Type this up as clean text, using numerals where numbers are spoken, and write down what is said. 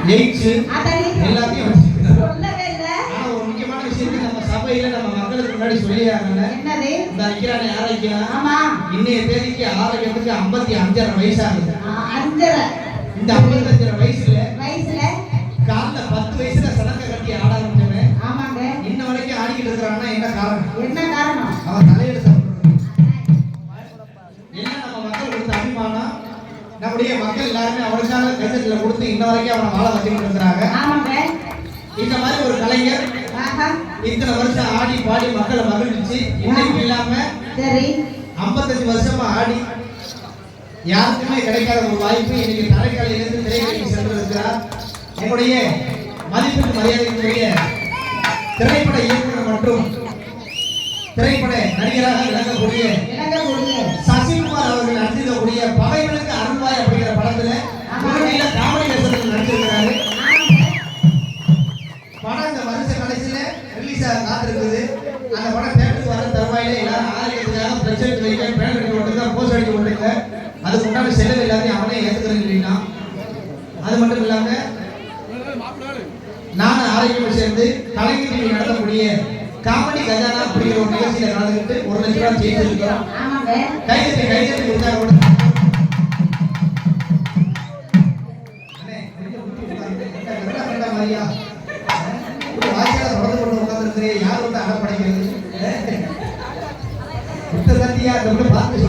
ஜெயிச்சு எல்லாத்தையும் ஒரு முக்கியமான விஷயத்தை நம்ம சபையில நம்ம மக்களுக்கு முன்னாடி சொல்லியாங்க. இந்த ஐக்கியரான ஆரோக்கியம் இன்னைய தேதிக்கு ஆரோக்கியத்துக்கு 55 வயசு ஆகுது. இந்த 55 வயசுல காலைல 10 வயசுல சடங்க கட்டி ஆட ஆரம்பிச்சவன் இன்ன வரைக்கும் ஆடிக்கிட்டு இருக்கிறான்னா என்ன காரணம்? அவன் தலையில சாப்பிடுறது என்ன நம்ம மக்கள் கொடுத்த அபிமானம். நம்முடைய மக்கள் எல்லாருமே அவருக்காக கைதட்டல கொடுத்து இன்ன வரைக்கும் அவனை வாழ வச்சுக்கிட்டு இருக்கிறாங்க. இந்த மாதிரி ஒரு கலைஞர் இத்தனை வருஷம் ஆடி பாடி மக்களை மகிழ்ச்சி இன்னைக்கு இல்லாம 55 வருஷமா ஆடி யாருக்குமே கிடைக்காத ஒரு வாய்ப்பு இன்னைக்கு தலைக்காலையிலிருந்து திரைக்கலைக்கு சென்றிருக்கிறார். என்னுடைய மதிப்புக்கு மரியாதைக்குரிய திரைப்பட இயக்குனர் மற்றும் திரைப்பட நடிகராக விளங்கக்கூடிய சசிகுமார் அவர்கள் நடிச்சிருக்கக்கூடிய பகைவனுக்கு அருள்வாய் அப்படிங்கிற படத்துல காமெடி வேஷத்தில் நடிச்சிருக்கிறாரு. படம் இந்த வருஷ கடைசியில ரிலீஸ் ஆக காத்திருக்குது. அந்த படம் தேட்டருக்கு வர தருவாயில எல்லாரும் ஆரோக்கியத்துக்காக பிரச்சனை வைக்க பேன் அடிக்க விட்டுருக்க போஸ்ட் அடிக்க விட்டுருக்க அதுக்கு உண்டான செலவு எல்லாத்தையும் அவனே ஏற்றுக்கிறது இல்லைன்னா அது மட்டும் இல்லாம நானும் ஆரோக்கியம் சேர்ந்து கலைஞர் டிவி நடத்தக்கூடிய காமெடி கஜானா அப்படிங்கிற ஒரு நிகழ்ச்சியில கலந்துக்கிட்டு 1 லட்சம் ரூபாய் ஜெயிச்சிருக்கிறோம். கைதட்டி கொடுத்தா மாதிரியா வாய்க்கால தொடர்ந்து கொண்டு உட்கார்ந்து யார் வந்து அடப்படைக்கிறது பார்த்து